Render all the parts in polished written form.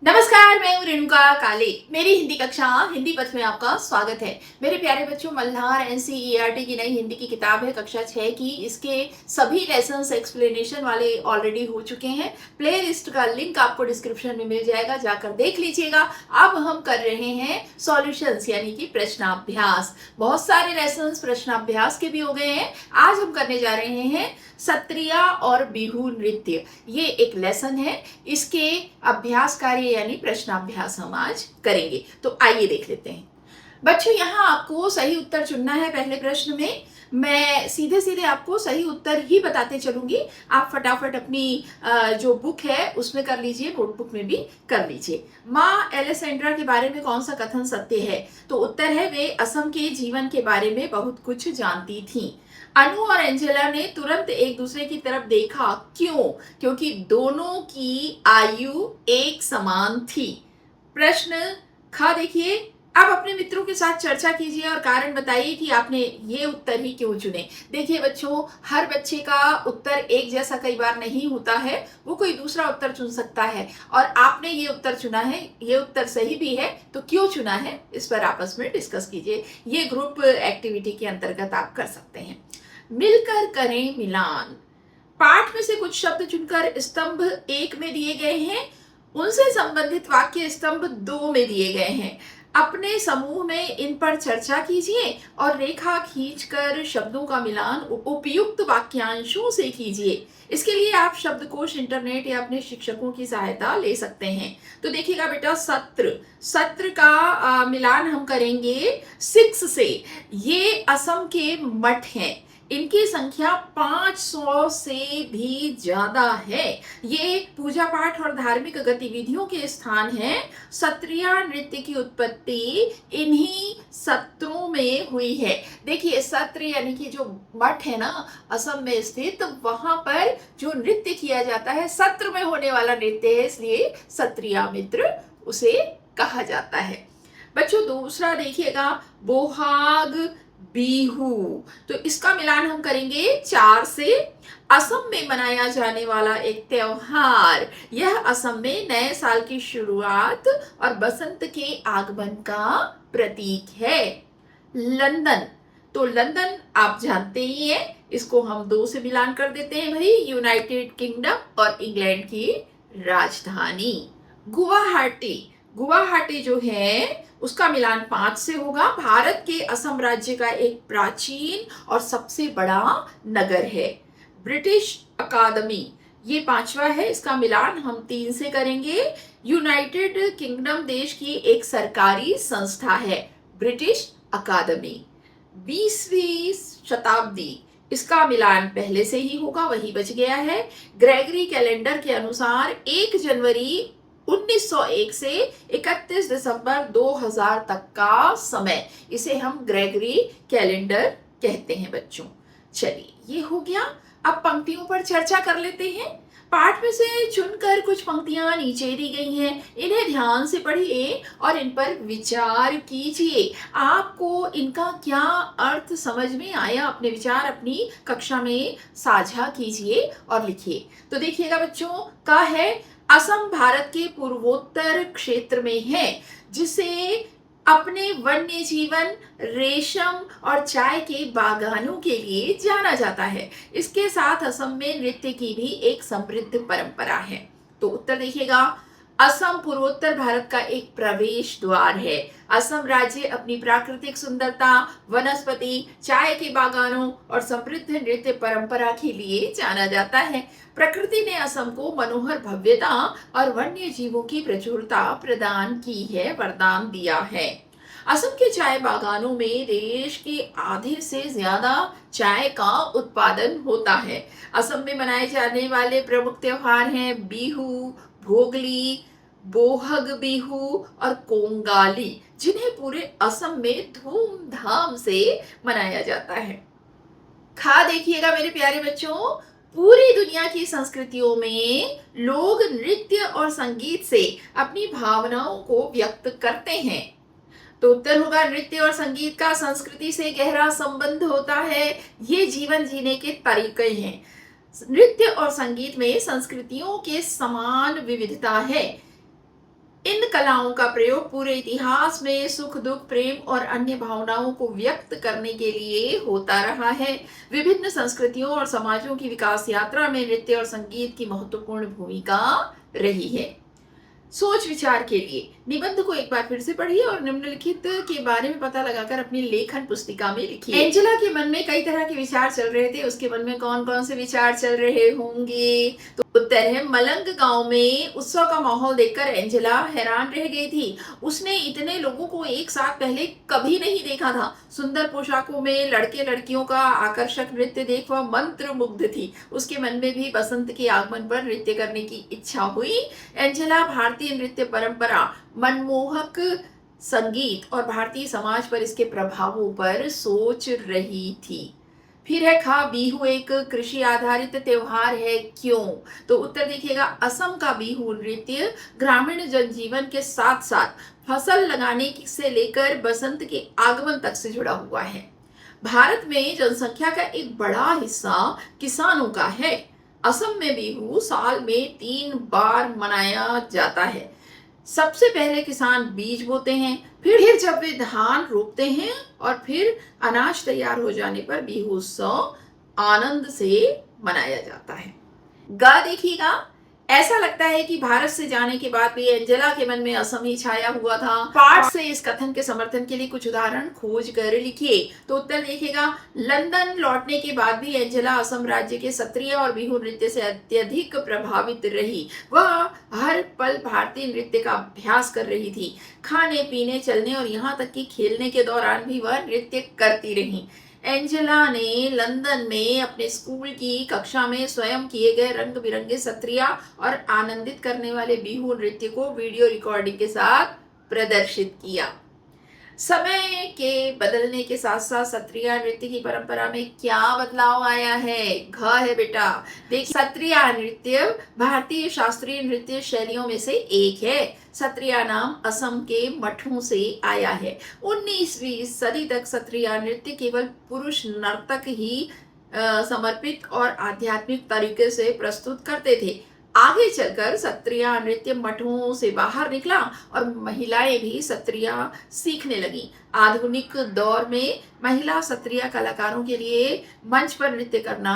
नमस्कार, मैं हूँ रेणुका काले। मेरी हिंदी कक्षा हिंदी पथ में आपका स्वागत है। मेरे प्यारे बच्चों, मल्हार एनसीईआरटी की नई हिंदी की किताब है कक्षा 6 की। इसके सभी लेसन्स एक्सप्लेनेशन वाले ऑलरेडी हो चुके हैं। प्ले लिस्ट का लिंक आपको डिस्क्रिप्शन में मिल जाएगा, जाकर देख लीजिएगा। अब हम कर रहे हैं सॉल्यूशंस यानी कि प्रश्नाभ्यास। बहुत सारे लेसन्स प्रश्नाभ्यास के भी हो गए हैं। आज हम करने जा रहे हैं सत्रिया और बिहू नृत्य। ये एक लेसन है, इसके अभ्यास कार्य यानी प्रश्नाभ्यास हम आज करेंगे। तो आइए देख लेते हैं। बच्चों, यहाँ आपको सही उत्तर चुनना है। पहले प्रश्न में मैं सीधे सीधे आपको सही उत्तर ही बताते चलूंगी। आप फटाफट अपनी जो बुक है उसमें कर लीजिए, नोटबुक में भी कर लीजिए। माँ एलेसेंड्रा के बारे में कौन सा कथन सत्य है? तो उत्तर है, वे असम के जीवन के बारे में बहुत कुछ जानती थी। अनु और एंजेला ने तुरंत एक दूसरे की तरफ देखा। क्यों? क्योंकि दोनों की आयु एक समान थी। प्रश्न ख देखिए, अब अपने मित्रों के साथ चर्चा कीजिए और कारण बताइए कि आपने ये उत्तर ही क्यों चुने। देखिए बच्चों, हर बच्चे का उत्तर एक जैसा कई बार नहीं होता है, वो कोई दूसरा उत्तर चुन सकता है और आपने ये उत्तर चुना है, ये उत्तर सही भी है। तो क्यों चुना है, इस पर आपस में डिस्कस कीजिए। ये ग्रुप एक्टिविटी के अंतर्गत आप कर सकते हैं। मिलकर करें मिलान। पाठ में से कुछ शब्द चुनकर स्तंभ 1 में दिए गए हैं, उनसे संबंधित वाक्य स्तंभ 2 में दिए गए हैं। अपने समूह में इन पर चर्चा कीजिए और रेखा खींचकर शब्दों का मिलान उपयुक्त वाक्यांशों से कीजिए। इसके लिए आप शब्दकोश, इंटरनेट या अपने शिक्षकों की सहायता ले सकते हैं। तो देखिएगा बेटा, सत्र का मिलान हम करेंगे 6 से। ये असम के मठ हैं, इनकी संख्या 500 से भी ज्यादा है। ये पूजा पाठ और धार्मिक गतिविधियों के स्थान हैं। सत्रिया नृत्य की उत्पत्ति इन्हीं सत्रों में हुई है। देखिए, सत्र यानी कि जो मठ है ना असम में स्थित, वहां पर जो नृत्य किया जाता है सत्र में होने वाला नृत्य है, इसलिए सत्रिया मित्र उसे कहा जाता है। बच्चों, दूसरा देखिएगा, बोहाग बिहू। तो इसका मिलान हम करेंगे 4 से। असम में मनाया जाने वाला एक त्योहार, यह असम में नए साल की शुरुआत और बसंत के आगमन का प्रतीक है। लंदन, तो लंदन आप जानते ही हैं, इसको हम 2 से मिलान कर देते हैं भाई, यूनाइटेड किंगडम और इंग्लैंड की राजधानी। गुवाहाटी, गुवाहाटी जो है उसका मिलान 5 से होगा। भारत के असम राज्य का एक प्राचीन और सबसे बड़ा नगर है। ब्रिटिश अकादमी, ये 5वां है, इसका मिलान हम 3 से करेंगे। यूनाइटेड किंगडम देश की एक सरकारी संस्था है, ब्रिटिश अकादमी। 20वीं शताब्दी, इसका मिलान पहले से ही होगा, वही बच गया है। ग्रेगरी कैलेंडर के अनुसार 1 जनवरी 1901 से 31 दिसंबर 2000 तक का समय, इसे हम ग्रेगरी कैलेंडर कहते हैं बच्चों। चलिए, ये हो गया। अब पंक्तियों पर चर्चा कर लेते हैं। पाठ में से चुनकर कुछ पंक्तियां नीचे दी गई हैं, इन्हें ध्यान से पढ़िए और इन पर विचार कीजिए। आपको इनका क्या अर्थ समझ में आया, अपने विचार अपनी कक्षा में साझा कीजिए और लिखिए। तो देखिएगा बच्चों, का है, असम भारत के पूर्वोत्तर क्षेत्र में है, जिसे अपने वन्य जीवन, रेशम और चाय के बागानों के लिए जाना जाता है। इसके साथ असम में नृत्य की भी एक समृद्ध परंपरा है। तो उत्तर देखिएगा, असम पूर्वोत्तर भारत का एक प्रवेश द्वार है। असम राज्य अपनी प्राकृतिक सुंदरता, वनस्पति, चाय के बागानों और समृद्ध नृत्य परंपरा के लिए जाना जाता है। प्रकृति ने असम को मनोहर भव्यता और वन्य जीवों की प्रचुरता प्रदान की है, वरदान दिया है। असम के चाय बागानों में देश के आधे से ज्यादा चाय का उत्पादन होता है। असम में मनाए जाने वाले प्रमुख त्योहार हैं बिहू, भोगली, बोहग बिहू और कोंगाली, जिन्हें पूरे असम में धूमधाम से मनाया जाता है। खा देखिएगा मेरे प्यारे बच्चों, पूरी दुनिया की संस्कृतियों में लोग नृत्य और संगीत से अपनी भावनाओं को व्यक्त करते हैं। तो उत्तर होगा, नृत्य और संगीत का संस्कृति से गहरा संबंध होता है। ये जीवन जीने के तरीके हैं। नृत्य और संगीत में संस्कृतियों के समान विविधता है। कलाओं का प्रयोग पूरे इतिहास में सुख दुख प्रेम और अन्य भावनाओं को व्यक्त करने के लिए होता रहा है। विभिन्न संस्कृतियों और समाजों की विकास यात्रा में नृत्य और संगीत की महत्वपूर्ण भूमिका रही है। सोच विचार के लिए निबंध को एक बार फिर से पढ़िए और निम्नलिखित के बारे में पता लगाकर अपनी लेखन पुस्तिका में लिखिए। एंजेला के मन में कई तरह के विचार चल रहे थे। उसके मन में कौन कौन से विचार चल रहे होंगे? तो उत्तर है, मलंग गांव में उत्सव का माहौल देखकर एंजेला हैरान रह गई थी। उसने इतने लोगों को एक साथ पहले कभी नहीं देखा था। सुंदर पोशाकों में लड़के लड़कियों का आकर्षक नृत्य देख वह मंत्रमुग्ध थी। उसके मन में भी बसंत के आगमन पर नृत्य करने की इच्छा हुई। एंजेला भारतीय नृत्य परंपरा, मनमोहक संगीत और भारतीय समाज पर इसके प्रभावों पर सोच रही थी। फिर है खा, बिहू एक कृषि आधारित त्योहार है, क्यों? तो उत्तर देखिएगा, असम का बिहू नृत्य ग्रामीण जनजीवन के साथ साथ फसल लगाने से लेकर बसंत के आगमन तक से जुड़ा हुआ है। भारत में जनसंख्या का एक बड़ा हिस्सा किसानों का है। असम में बिहू साल में 3 बार मनाया जाता है। सबसे पहले किसान बीज बोते हैं, फिर जब वे धान रोपते हैं और फिर अनाज तैयार हो जाने पर बिहू उत्सव आनंद से मनाया जाता है। गा देखिएगा, ऐसा लगता है कि भारत से जाने के बाद भी एंजेला के मन में असम ही छाया हुआ था। पाठ से इस कथन के समर्थन के लिए कुछ उदाहरण खोज कर लिखिए। तो उत्तर देखिएगा, लंदन लौटने के बाद भी एंजेला असम राज्य के सत्रिय और बिहू नृत्य से अत्यधिक प्रभावित रही। वह हर पल भारतीय नृत्य का अभ्यास कर रही थी। खाने पीने, चलने और यहाँ तक कि खेलने के दौरान भी वह नृत्य करती रही। एंजेला ने लंदन में अपने स्कूल की कक्षा में स्वयं किए गए रंग बिरंगे सत्रिय और आनंदित करने वाले बिहू नृत्य को वीडियो रिकॉर्डिंग के साथ प्रदर्शित किया। समय के बदलने के साथ साथ सत्रिय नृत्य की परंपरा में क्या बदलाव आया है? घ है बेटा। देख, सत्रिय नृत्य भारतीय शास्त्रीय नृत्य शैलियों में से एक है। सत्रिय नाम असम के मठों से आया है। 19वीं सदी तक सत्रिय नृत्य केवल पुरुष नर्तक ही समर्पित और आध्यात्मिक तरीके से प्रस्तुत करते थे। आगे चलकर सत्रिय नृत्य मठों से बाहर निकला और महिलाएं भी सत्रिय सीखने लगी। आधुनिक दौर में महिला सत्रिय कलाकारों के लिए मंच पर नृत्य करना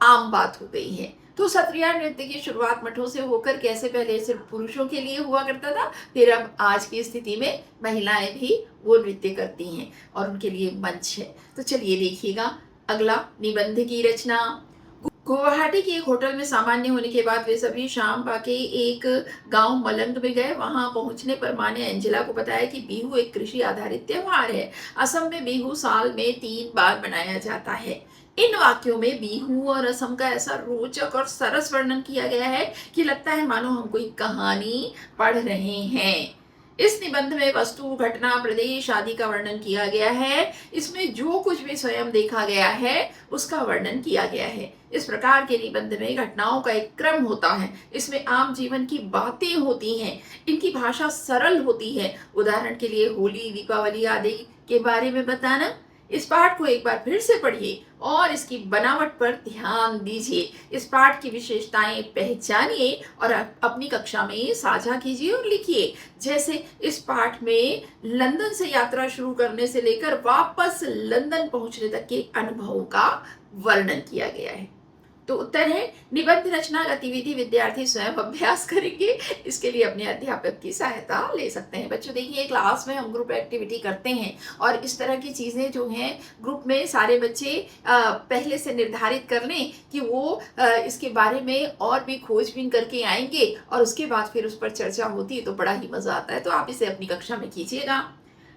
आम बात हो गई है। तो सत्रिय नृत्य की शुरुआत मठों से होकर कैसे पहले सिर्फ पुरुषों के लिए हुआ करता था, फिर अब आज की स्थिति में महिलाएं भी वो नृत्य करती हैं और उनके लिए मंच है। तो चलिए देखिएगा अगला निबंध की रचना। गुवाहाटी के एक होटल में सामान्य होने के बाद वे सभी शाम बाके एक गांव मलंग में गए। वहां पहुंचने पर मां ने एंजेला को बताया कि बिहू एक कृषि आधारित त्योहार है। असम में बिहू साल में 3 बार मनाया जाता है। इन वाक्यों में बिहू और असम का ऐसा रोचक और सरस वर्णन किया गया है कि लगता है मानो हम कोई कहानी पढ़ रहे हैं। इस निबंध में वस्तु, घटना, प्रदेश आदि का वर्णन किया गया है। इसमें जो कुछ भी स्वयं देखा गया है उसका वर्णन किया गया है। इस प्रकार के निबंध में घटनाओं का एक क्रम होता है। इसमें आम जीवन की बातें होती हैं। इनकी भाषा सरल होती है। उदाहरण के लिए होली, दीपावली आदि के बारे में बताना। इस पाठ को एक बार फिर से पढ़िए और इसकी बनावट पर ध्यान दीजिए। इस पाठ की विशेषताएं पहचानिए और अपनी कक्षा में साझा कीजिए और लिखिए। जैसे इस पाठ में लंदन से यात्रा शुरू करने से लेकर वापस लंदन पहुंचने तक के अनुभवों का वर्णन किया गया है। तो उत्तर है, निबंध रचना गतिविधि विद्यार्थी स्वयं अभ्यास करेंगे। इसके लिए अपने अध्यापक की सहायता ले सकते हैं। बच्चों देखिए, क्लास में हम ग्रुप एक्टिविटी करते हैं और इस तरह की चीज़ें जो हैं ग्रुप में सारे बच्चे पहले से निर्धारित कर लें कि वो इसके बारे में और भी खोजबीन करके आएंगे और उसके बाद फिर उस पर चर्चा होती है तो बड़ा ही मज़ा आता है। तो आप इसे अपनी कक्षा में कीजिएगा।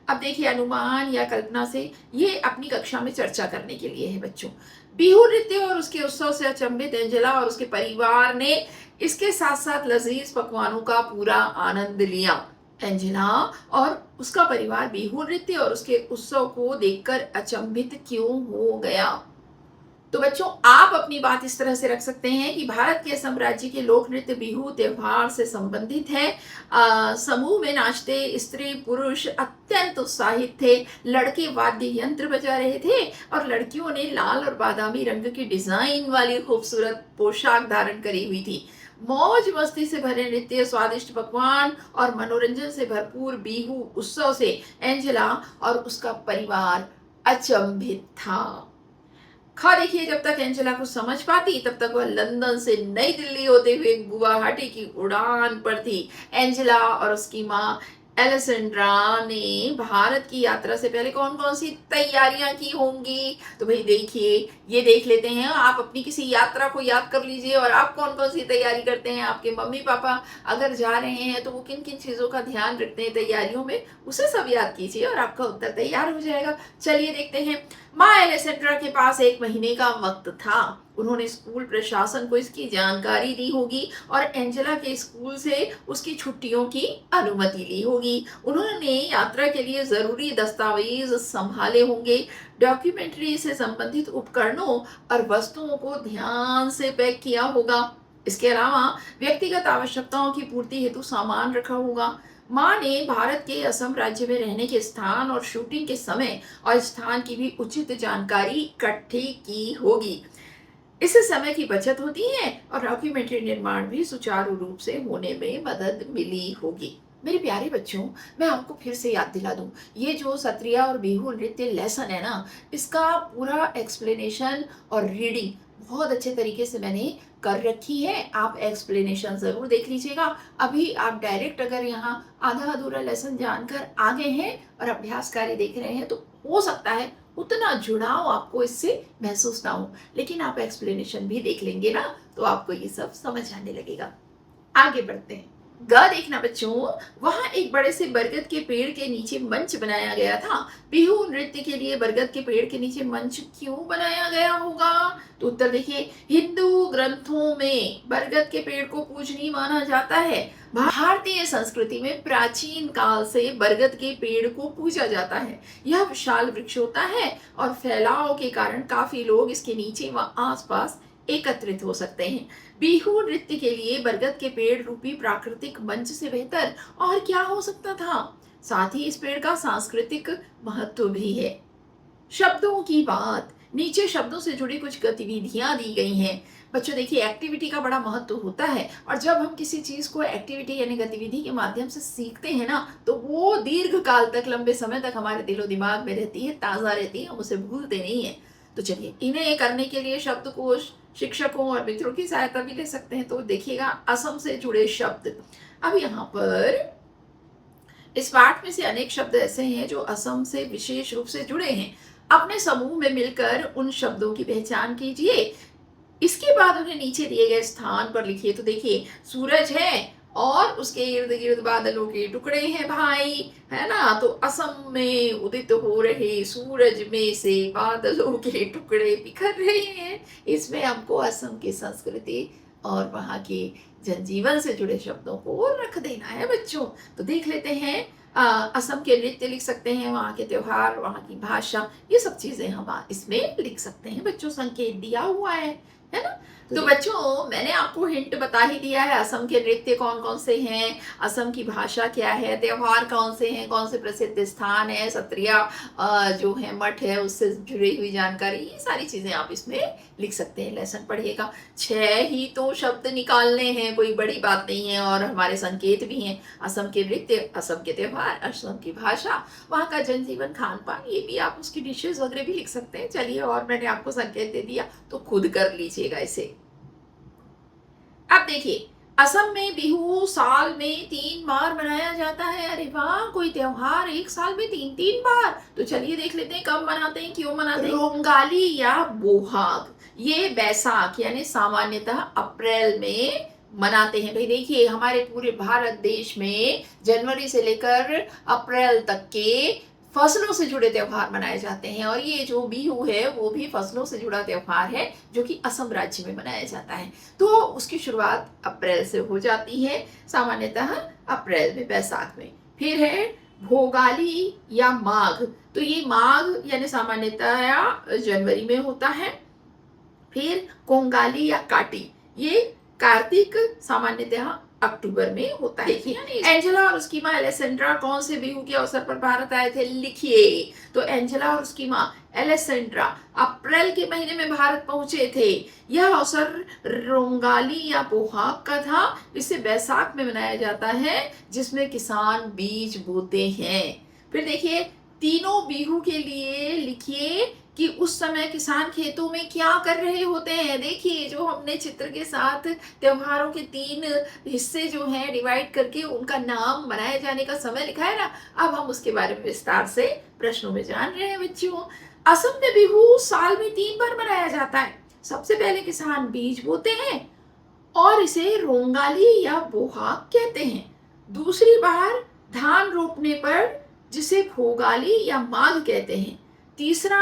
अब देखिए, अनुमान या कल्पना से ये अपनी कक्षा में चर्चा करने के लिए है बच्चों। बिहू नृत्य और उसके उत्सव से अचंभित एंजेला और उसके परिवार ने इसके साथ साथ लजीज पकवानों का पूरा आनंद लिया। एंजेला और उसका परिवार बिहू नृत्य और उसके उत्सव को देखकर अचंभित क्यों हो गया? तो बच्चों, आप अपनी बात इस तरह से रख सकते हैं कि भारत के असम राज्य के लोक नृत्य बिहू त्योहार से संबंधित है। समूह में नाचते स्त्री पुरुष अत्यंत उत्साहित थे। लड़के वाद्य यंत्र बजा रहे थे और लड़कियों ने लाल और बादामी रंग की डिजाइन वाली खूबसूरत पोशाक धारण करी हुई थी। मौज मस्ती से भरे नृत्य, स्वादिष्ट पकवान और मनोरंजन से भरपूर बिहू उत्सव से एंजेला और उसका परिवार अचंभित था। खा देखिए, जब तक एंजेला को समझ पाती तब तक वह लंदन से नई दिल्ली होते हुए गुवाहाटी की उड़ान पर थी। एंजेला और उसकी माँ एलेसेंड्रा ने भारत की यात्रा से पहले कौन कौन सी तैयारियां की होंगी? तो भाई देखिए, ये देख लेते हैं। आप अपनी किसी यात्रा को याद कर लीजिए और आप कौन कौन सी तैयारी करते हैं। आपके मम्मी पापा अगर जा रहे हैं तो वो किन किन चीज़ों का ध्यान रखते हैं तैयारियों में, उसे सब याद कीजिए और आपका उत्तर तैयार हो जाएगा। चलिए देखते हैं। माँ एलेसेंड्रा के पास 1 महीने का वक्त था। उन्होंने स्कूल प्रशासन को इसकी जानकारी दी होगी और एंजेला के स्कूल से उसकी छुट्टियों की अनुमति ली होगी। उन्होंने यात्रा के लिए जरूरी दस्तावेज संभाले होंगे। डॉक्यूमेंट्री से संबंधित उपकरणों और वस्तुओं को ध्यान से पैक किया होगा। इसके अलावा व्यक्तिगत आवश्यकताओं की पूर्ति हेतु सामान रखा होगा। माँ ने भारत के असम राज्य में रहने के स्थान और शूटिंग के समय और स्थान की भी उचित जानकारी इकट्ठी की होगी। इससे समय की बचत होती है और डॉक्यूमेंट्री निर्माण भी सुचारू रूप से होने में मदद मिली होगी। मेरे प्यारे बच्चों, मैं आपको फिर से याद दिला दूं, ये जो सत्रिया और बिहू नृत्य लेसन है ना, इसका पूरा एक्सप्लेनेशन और रीडिंग बहुत अच्छे तरीके से मैंने कर रखी है। आप एक्सप्लेनेशन ज़रूर देख लीजिएगा। अभी आप डायरेक्ट अगर यहाँ आधा अधूरा लेसन जानकर आ गए हैं और अभ्यास कार्य देख रहे हैं तो हो सकता है उतना जुड़ाव आपको इससे महसूस ना हो, लेकिन आप एक्सप्लेनेशन भी देख लेंगे ना तो आपको ये सब समझ आने लगेगा। आगे बढ़ते हैं। ग देखना बच्चों, वहां एक बड़े से बरगद के पेड़ के नीचे मंच बनाया गया था। बिहू नृत्य के लिए बरगद के पेड़ के नीचे मंच क्यों बनाया गया होगा? तो उत्तर देखिए, हिंदू ग्रंथों में बरगद के पेड़ को पूजनीय माना जाता है। भारतीय संस्कृति में प्राचीन काल से बरगद के पेड़ को पूजा जाता है। यह विशाल वृक्ष होता है और फैलाव के कारण काफी लोग इसके नीचे व आसपास एकत्रित हो सकते हैं। बिहू नृत्य के लिए बरगद के पेड़ रूपी प्राकृतिक मंच से बेहतर और क्या हो सकता था? साथ ही इस पेड़ का सांस्कृतिक महत्व भी है। शब्दों की बात, नीचे शब्दों से जुड़ी कुछ गतिविधियां दी गई हैं। बच्चों देखिए, एक्टिविटी का बड़ा महत्व होता है और जब हम किसी चीज को एक्टिविटी यानी गतिविधि के माध्यम से सीखते हैं ना, तो वो दीर्घ काल तक, लंबे समय तक हमारे दिलो दिमाग में रहती है, ताजा रहती है, हम उसे भूलते नहीं है। तो चलिए, इन्हें करने के लिए शब्दकोश, शिक्षकों और मित्रों की सहायता भी ले सकते हैं। तो देखिएगा, असम से जुड़े शब्द। अब यहाँ पर इस पाठ में से अनेक शब्द ऐसे हैं जो असम से विशेष रूप से जुड़े हैं। अपने समूह में मिलकर उन शब्दों की पहचान कीजिए। इसके बाद उन्हें नीचे दिए गए स्थान पर लिखिए। तो देखिए, सूरज है और उसके इर्द गिर्द बादलों के टुकड़े हैं भाई, है ना। तो असम में उदित हो रहे सूरज में से बादलों के टुकड़े बिखर रहे हैं। इसमें हमको असम की संस्कृति और वहाँ के जनजीवन से जुड़े शब्दों को रख देना है बच्चों। तो देख लेते हैं। असम के नृत्य लिख सकते हैं, वहाँ के त्योहार, वहाँ की भाषा, ये सब चीजें हम इसमें लिख सकते हैं बच्चों। संकेत दिया हुआ है ना। तो बच्चों, मैंने आपको हिंट बता ही दिया है। असम के नृत्य कौन कौन से हैं, असम की भाषा क्या है, त्योहार कौन से हैं, कौन से प्रसिद्ध स्थान है, सत्रिया जो है मठ है, उससे जुड़ी हुई जानकारी, ये सारी चीजें आप इसमें लिख सकते हैं। लेसन पढ़िएगा। 6 ही तो शब्द निकालने हैं, कोई बड़ी बात नहीं है। और हमारे संकेत भी हैं। असम के नृत्य, असम के त्योहार, असम की भाषा, वहाँ का जनजीवन, खान पान, ये भी आप उसकी डिशेज वगैरह भी लिख सकते हैं। चलिए, और मैंने आपको संकेत दे दिया तो खुद कर लीजिएगा इसे। अब देखिए, असम में बिहू साल में 3 बार मनाया जाता है। अरे वाह, कोई त्योहार एक साल में 3 बार। तो चलिए देख लेते हैं कब मनाते हैं, क्यों मनाते हैं। रोंगाली या बोहाग, ये बैसाख यानी सामान्यतः अप्रैल में मनाते हैं। भाई देखिए, हमारे पूरे भारत देश में जनवरी से लेकर अप्रैल तक के फसलों से जुड़े त्योहार मनाए जाते हैं और ये जो बिहू है वो भी फसलों से जुड़ा त्योहार है जो कि असम राज्य में मनाया जाता है। तो उसकी शुरुआत अप्रैल से हो जाती है, सामान्यतः अप्रैल में, बैसाख में। फिर है भोगाली या माघ, तो ये माघ यानी सामान्यतः जनवरी में होता है। फिर कोंगाली या काटी, ये कार्तिक, सामान्यतः अक्टूबर में होता है। देखिए एंजेला और उसकी माँ एलेसेंड्रा कौन से बिहू के अवसर पर भारत आए थे, लिखिए। तो एंजेला और उसकी माँ एलेसेंड्रा अप्रैल के महीने में भारत पहुंचे थे। यह अवसर रोंगाली या बोहाग का था। इसे बैसाख में मनाया जाता है, जिसमें किसान बीज बोते हैं। फिर देखिए तीनों बिहू के लिए लिखिए कि उस समय किसान खेतों में क्या कर रहे होते हैं। देखिए जो हमने चित्र के साथ त्योहारों के 3 हिस्से जो हैं डिवाइड करके उनका नाम, मनाए जाने का समय लिखा है ना, अब हम उसके बारे में विस्तार से प्रश्नों में जान रहे हैं बच्चों। असम में बिहू साल में 3 बार मनाया जाता है। सबसे पहले किसान बीज बोते हैं और इसे रोंगाली या बोहाग कहते हैं। दूसरी बार धान रोपने पर, जिसे भोगाली या माघ कहते हैं। तीसरा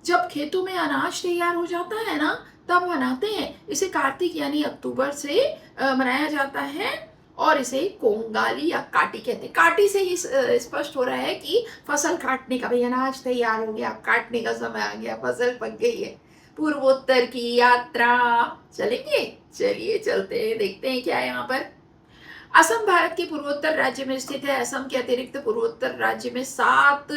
जब खेतों में अनाज तैयार हो जाता है ना, तब मनाते हैं। इसे कार्तिक यानी अक्टूबर से मनाया जाता है और इसे कोंगाली या काटी कहते हैं। काटी से ही स्पष्ट हो रहा है कि फसल काटने का, भाई अनाज तैयार हो गया, काटने का समय आ गया, फसल पक गई है। पूर्वोत्तर की यात्रा, चलेंगे? चलिए चलते हैं, देखते हैं क्या है यहाँ पर। असम भारत के पूर्वोत्तर राज्य में स्थित है। असम के अतिरिक्त पूर्वोत्तर राज्य में 7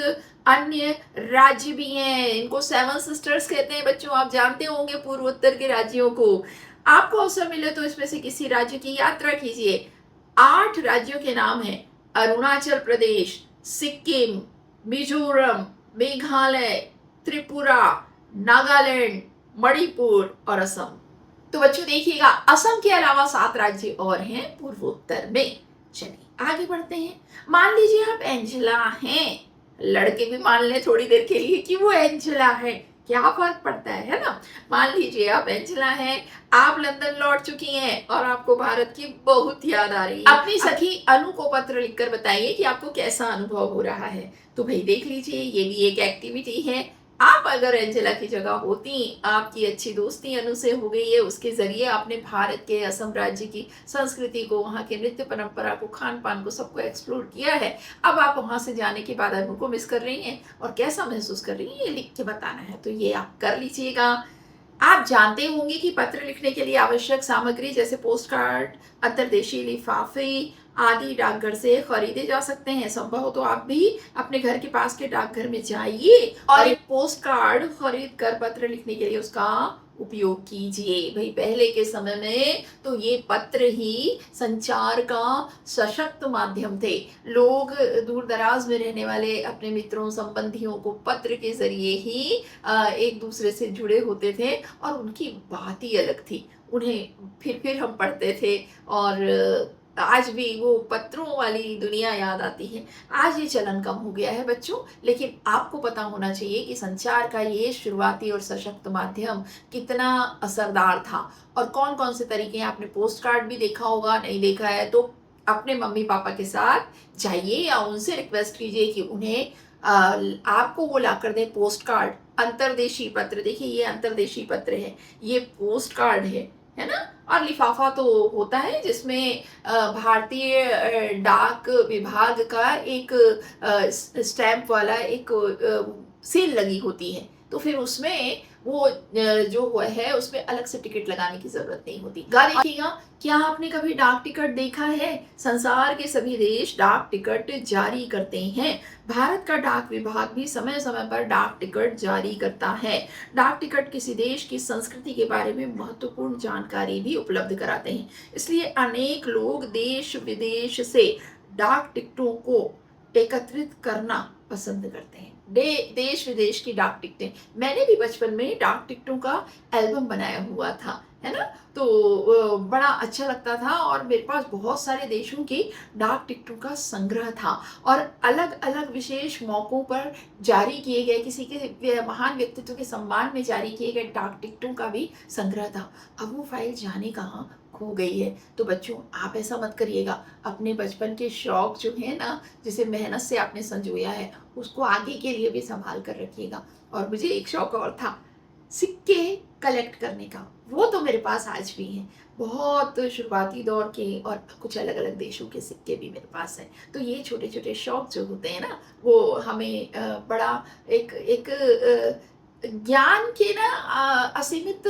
अन्य राज्य भी हैं। इनको 7 सिस्टर्स कहते हैं बच्चों। आप जानते होंगे पूर्वोत्तर के राज्यों को। आपको अवसर मिले तो इसमें से किसी राज्य की यात्रा कीजिए। 8 राज्यों के नाम हैं: अरुणाचल प्रदेश, सिक्किम, मिजोरम, मेघालय, त्रिपुरा, नागालैंड, मणिपुर और असम। तो बच्चों देखिएगा, असम के अलावा 7 राज्य और हैं पूर्वोत्तर में। चलिए आगे बढ़ते हैं। मान लीजिए आप एंजेला हैं, लड़के भी मान लें थोड़ी देर के लिए कि वो एंजेला है, क्या फर्क पड़ता है ना। मान लीजिए आप एंजेला हैं, आप लंदन लौट चुकी हैं और आपको भारत की बहुत याद आ रही है। अपनी सखी अनु को पत्र लिखकर बताइए कि आपको कैसा अनुभव हो रहा है। तो भाई देख लीजिए, ये भी एक एक्टिविटी है। आप अगर एंजेला की जगह होती, आपकी अच्छी दोस्ती अनु से हो गई है, उसके जरिए आपने भारत के असम राज्य की संस्कृति को, वहाँ के नृत्य परंपरा को, खान पान को, सबको एक्सप्लोर किया है। अब आप वहाँ से जाने के बाद अनु को मिस कर रही हैं और कैसा महसूस कर रही हैं, ये लिख के बताना है। तो ये आप कर लीजिएगा। आप जानते होंगे कि पत्र लिखने के लिए आवश्यक सामग्री जैसे पोस्ट कार्ड, अंतर्देशीय लिफाफे आदि डाकघर से खरीदे जा सकते हैं। संभव हो तो आप भी अपने घर के पास के डाकघर में जाइए और एक पोस्ट कार्ड खरीद कर पत्र लिखने के लिए उसका उपयोग कीजिए। भाई पहले के समय में तो ये पत्र ही संचार का सशक्त माध्यम थे। लोग दूर दराज में रहने वाले अपने मित्रों संबंधियों को पत्र के जरिए ही एक दूसरे से जुड़े होते थे और उनकी बात ही अलग थी। उन्हें फिर हम पढ़ते थे और आज भी वो पत्रों वाली दुनिया याद आती है। आज ये चलन कम हो गया है बच्चों, लेकिन आपको पता होना चाहिए कि संचार का ये शुरुआती और सशक्त माध्यम कितना असरदार था और कौन कौन से तरीके हैं। आपने पोस्ट कार्ड भी देखा होगा, नहीं देखा है तो अपने मम्मी पापा के साथ जाइए या उनसे रिक्वेस्ट कीजिए कि उन्हें आपको वो ला कर दें पोस्ट कार्ड, अंतर्देशीय पत्र। देखिए ये अंतर्देशीय पत्र है, ये पोस्ट कार्ड है ना। और लिफाफा तो होता है जिसमें भारतीय डाक विभाग का एक स्टैंप वाला एक सील लगी होती है। तो फिर उसमें वो जो है उसमें अलग से टिकट लगाने की जरूरत नहीं होती। देखिएगा, क्या आपने कभी डाक टिकट देखा है? संसार के सभी देश डाक टिकट जारी करते हैं। भारत का डाक विभाग भी समय समय पर डाक टिकट जारी करता है। डाक टिकट किसी देश की संस्कृति के बारे में महत्वपूर्ण जानकारी भी उपलब्ध कराते हैं। इसलिए अनेक लोग देश विदेश से डाक टिकटों को एकत्रित करना पसंद करते हैं। देश विदेश की डाक टिकटें, मैंने भी बचपन में डाक टिकटों का एल्बम बनाया हुआ था, है ना। तो बड़ा अच्छा लगता था और मेरे पास बहुत सारे देशों की डाक टिकटों का संग्रह था और अलग अलग विशेष मौक़ों पर जारी किए गए, किसी के महान व्यक्तित्व के सम्मान में जारी किए गए डाक टिकटों का भी संग्रह था। अब वो फाइल जाने कहाँ खो गई है। तो बच्चों आप ऐसा मत करिएगा, अपने बचपन के शौक जो है ना, जिसे मेहनत से आपने संजोया है, उसको आगे के लिए भी संभाल कर रखिएगा। और मुझे एक शौक और था, सिक्के कलेक्ट करने का। वो तो मेरे पास आज भी हैं, बहुत शुरुआती दौर के और कुछ अलग अलग देशों के सिक्के भी मेरे पास हैं। तो ये छोटे छोटे शौक जो होते हैं ना, वो हमें बड़ा एक ज्ञान के ना असीमित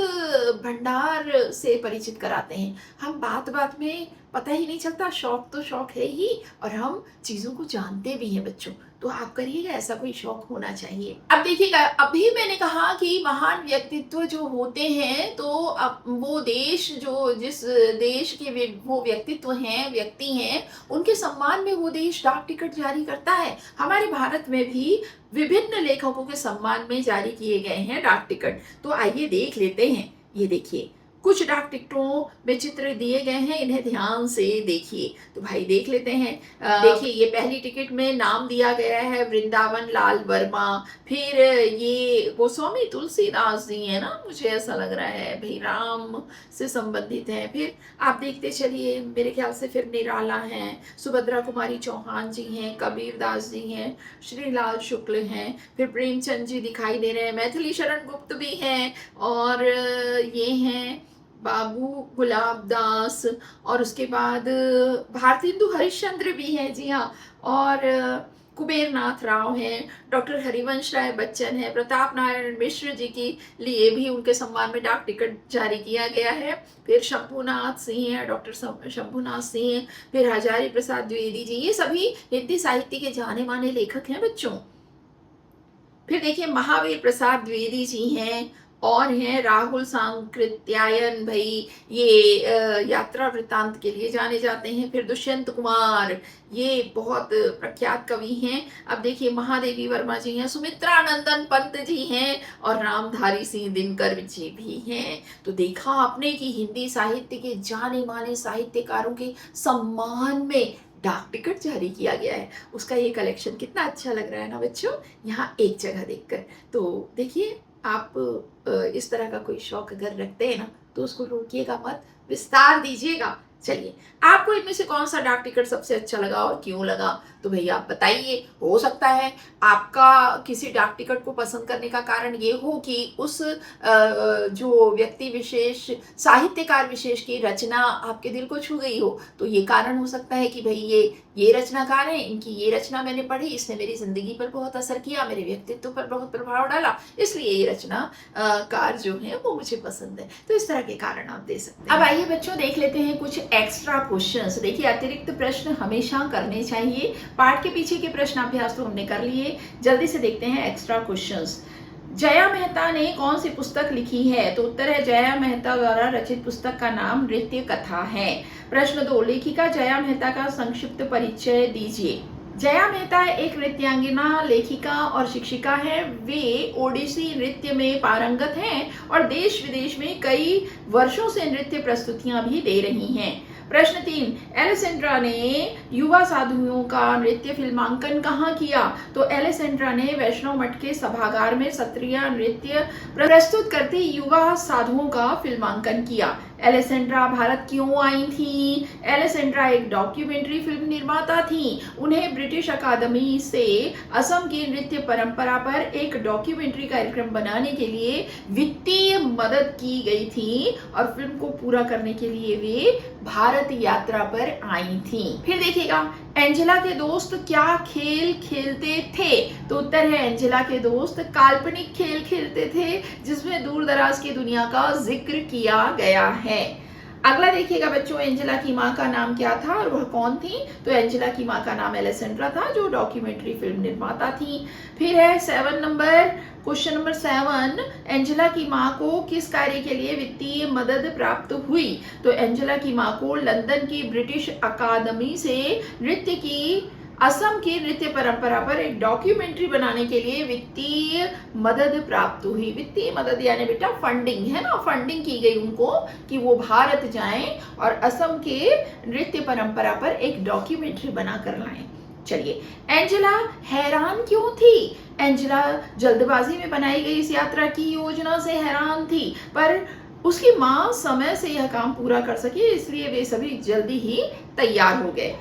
भंडार से परिचित कराते हैं। हम बात बात में पता ही नहीं चलता, शौक तो शौक है ही और हम चीज़ों को जानते भी हैं बच्चों। तो आप करिएगा, ऐसा कोई शौक होना चाहिए। अब देखिएगा, अभी मैंने कहा कि महान व्यक्तित्व जो होते हैं तो अब वो देश जो जिस देश के वो व्यक्तित्व हैं, व्यक्ति हैं, उनके सम्मान में वो देश डाक टिकट जारी करता है। हमारे भारत में भी विभिन्न लेखकों के सम्मान में जारी किए गए हैं डाक टिकट। तो आइए देख लेते हैं। ये देखिए, कुछ डाक टिकटों में चित्र दिए गए हैं, इन्हें ध्यान से देखिए। तो भाई देख लेते हैं। देखिए, ये पहली टिकट में नाम दिया गया है वृंदावन लाल वर्मा। फिर ये गोस्वामी तुलसीदास जी है ना, मुझे ऐसा लग रहा है भाई राम से संबंधित है। फिर आप देखते चलिए, मेरे ख्याल से फिर निराला हैं, सुभद्रा कुमारी चौहान जी हैं, कबीर दास जी हैं, श्रीलाल शुक्ल हैं, फिर प्रेमचंद जी दिखाई दे रहे हैं, मैथिली शरण गुप्त भी हैं, और ये हैं बाबू गुलाब दास, और उसके बाद भारतेंदु हरिश्चंद्र भी हैं, जी हाँ, और कुबेर नाथ राव हैं, डॉक्टर हरिवंश राय बच्चन है, प्रताप नारायण मिश्र जी के लिए भी उनके सम्मान में डाक टिकट जारी किया गया है। फिर शंभुनाथ सिंह है, डॉक्टर शंभुनाथ सिंह, फिर हजारी प्रसाद द्विवेदी जी, ये सभी हिंदी साहित्य के जाने माने लेखक हैं बच्चों। फिर देखिए, महावीर प्रसाद द्विवेदी जी हैं, और हैं राहुल सांकृत्यायन भाई, ये यात्रा वृत्तांत के लिए जाने जाते हैं। फिर दुष्यंत कुमार, ये बहुत प्रख्यात कवि हैं। अब देखिए, महादेवी वर्मा जी हैं, सुमित्रानंदन पंत जी हैं, और रामधारी सिंह दिनकर जी भी हैं। तो देखा आपने कि हिंदी साहित्य के जाने माने साहित्यकारों के सम्मान में डाक टिकट जारी किया गया है। उसका ये कलेक्शन कितना अच्छा लग रहा है ना बच्चों, यहाँ एक जगह देखकर। तो देखिए, आप इस तरह का कोई शौक अगर रखते हैं ना, तो उसको रोकिएगा मत, विस्तार दीजिएगा। चलिए, आपको इनमें से कौन सा डाक टिकट सबसे अच्छा लगा और क्यों लगा, तो भैया आप बताइए। हो सकता है आपका किसी डाक टिकट को पसंद करने का कारण ये हो कि उस जो व्यक्ति विशेष, साहित्यकार विशेष की रचना आपके दिल को छू गई हो। तो ये कारण हो सकता है कि भाई ये रचनाकार हैं, इनकी ये रचना मैंने पढ़ी, इसने मेरी जिंदगी पर बहुत असर किया, मेरे व्यक्तित्व पर बहुत प्रभाव डाला, इसलिए ये रचना कार जो है वो मुझे पसंद है। तो इस तरह के कारण आप दे सकते हैं। अब आइए बच्चों, देख लेते हैं कुछ एक्स्ट्रा क्वेश्चंस। देखिए, अतिरिक्त प्रश्न हमेशा करने चाहिए। पाठ के पीछे के प्रश्न अभ्यास तो हमने कर लिए, जल्दी से देखते हैं एक्स्ट्रा क्वेश्चंस। जया मेहता ने कौन सी पुस्तक लिखी है, तो उत्तर है जया मेहता द्वारा रचित पुस्तक का नाम नृत्य कथा है। प्रश्न 2, लेखिका जया मेहता का संक्षिप्त परिचय दीजिए। जया मेहता एक नृत्यांगना, लेखिका और शिक्षिका है। वे ओडिसी नृत्य में पारंगत हैं और देश विदेश में कई वर्षों से नृत्य प्रस्तुतियां भी दे रही हैं। प्रश्न 3, एलेसेंड्रा ने युवा साधुओं का नृत्य फिल्मांकन कहाँ किया, तो एलेसेंड्रा ने वैष्णव मठ के सभागार में सत्रिय नृत्य प्रस्तुत करते युवा साधुओं का फिल्मांकन किया। एलेसेंड्रा भारत क्यों आई थी? एलेसेंड्रा एक डॉक्यूमेंट्री फिल्म निर्माता थी। उन्हें ब्रिटिश अकादमी से असम की नृत्य परंपरा पर एक डॉक्यूमेंट्री कार्यक्रम बनाने के लिए वित्तीय मदद की गई थी और फिल्म को पूरा करने के लिए वे भारत यात्रा पर आई थी। फिर देखिएगा, एंजेला के दोस्त क्या खेल खेलते थे, तो उत्तर है एंजेला के दोस्त काल्पनिक खेल खेलते थे जिसमें दूर दराज की दुनिया का जिक्र किया गया है। अगला देखिएगा बच्चों, एंजेला की माँ का नाम क्या था और वह कौन थी, तो एंजेला की माँ का नाम एलेसेंड्रा था जो डॉक्यूमेंट्री फिल्म निर्माता थी। फिर है 7 नंबर, क्वेश्चन नंबर 7, एंजेला की माँ को किस कार्य के लिए वित्तीय मदद प्राप्त हुई, तो एंजेला की माँ को लंदन की ब्रिटिश अकादमी से नृत्य की असम की नृत्य परंपरा पर एक डॉक्यूमेंट्री बनाने के लिए वित्तीय मदद प्राप्त हुई। वित्तीय मदद यानी बेटा फंडिंग है ना, फंडिंग की गई उनको कि वो भारत जाएं और असम के नृत्य परंपरा पर एक डॉक्यूमेंट्री बनाकर लाएं। चलिए, एंजेला हैरान क्यों थी? एंजेला जल्दबाजी में बनाई गई इस यात्रा की योजना से हैरान थी, पर उसकी माँ समय से यह काम पूरा कर सके, इसलिए वे सभी जल्दी ही तैयार हो गए।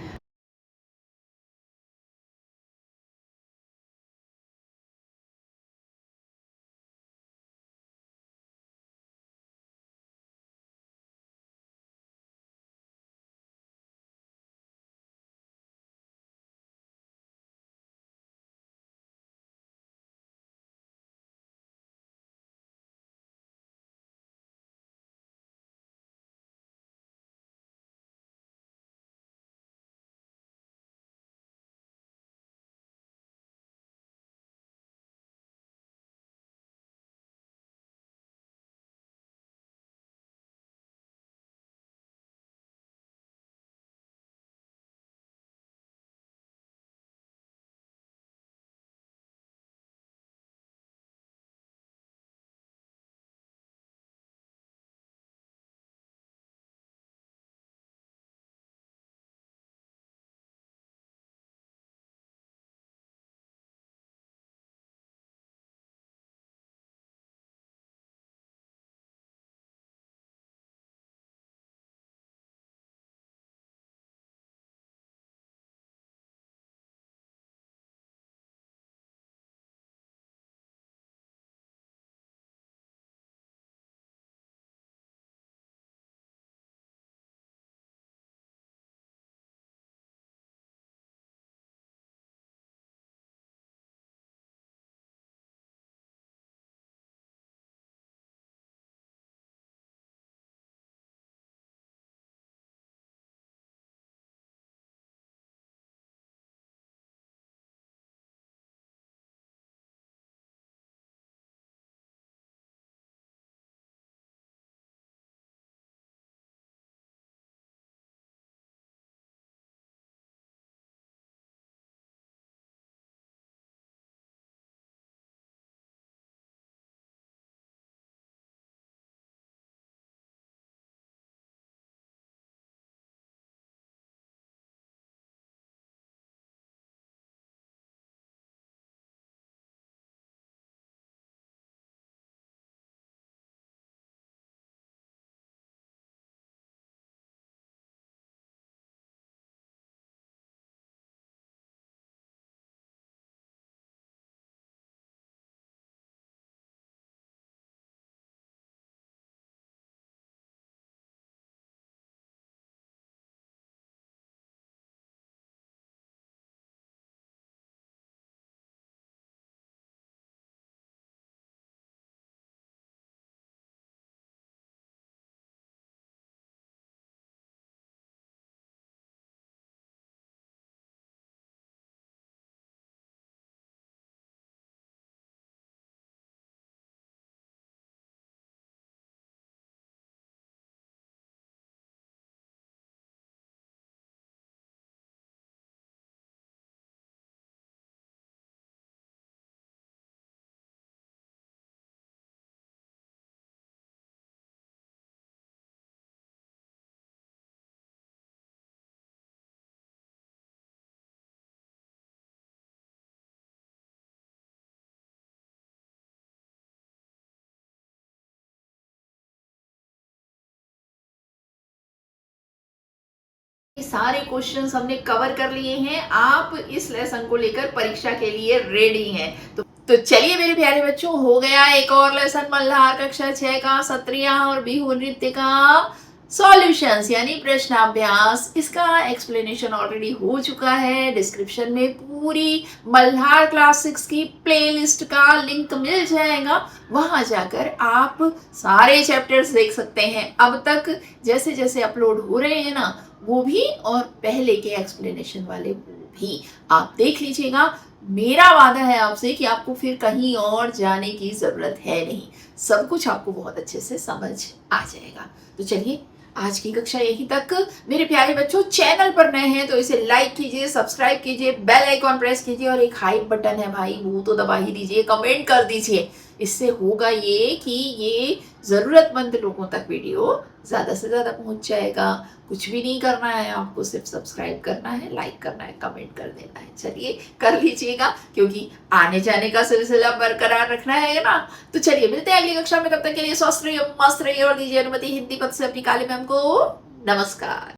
सारे क्वेश्चंस हमने कवर कर लिए हैं। आप इस लेसन को लेकर परीक्षा के लिए रेडी हैं। तो चलिए मेरे प्यारे बच्चों, हो गया एक और लेसन मल्हार कक्षा 6 का सत्रिया और बिहू नृत्य का सॉल्यूशंस यानी प्रश्नाभ्यास। इसका एक्सप्लेनेशन ऑलरेडी हो चुका है। डिस्क्रिप्शन में पूरी मल्हार क्लास 6 की प्लेलिस्ट का लिंक मिल जाएगा, वहां जाकर आप सारे चैप्टर्स देख सकते हैं। अब तक जैसे जैसे अपलोड हो रहे हैं ना, वो भी और पहले के एक्सप्लेनेशन वाले वो भी आप देख लीजिएगा। मेरा वादा है आपसे कि आपको फिर कहीं और जाने की जरूरत है नहीं, सब कुछ आपको बहुत अच्छे से समझ आ जाएगा। तो चलिए आज की कक्षा यहीं तक। मेरे प्यारे बच्चों, चैनल पर नए हैं तो इसे लाइक कीजिए, सब्सक्राइब कीजिए, बेल आइकॉन प्रेस कीजिए और एक हाइप बटन है भाई, वो तो दबा ही दीजिए, कमेंट कर दीजिए। इससे होगा ये कि ये जरूरतमंद लोगों तक वीडियो ज़्यादा से ज़्यादा पहुंच जाएगा। कुछ भी नहीं करना है आपको, सिर्फ सब्सक्राइब करना है, लाइक करना है, कमेंट कर देना है। चलिए कर लीजिएगा, क्योंकि आने जाने का सिलसिला बरकरार रखना है ना। तो चलिए मिलते हैं अगली कक्षा में, तब तक के लिए स्वस्थ रहिए, मस्त रहिए और दीजिए अनुमति हिंदी पद से अपनी काली मैम को नमस्कार।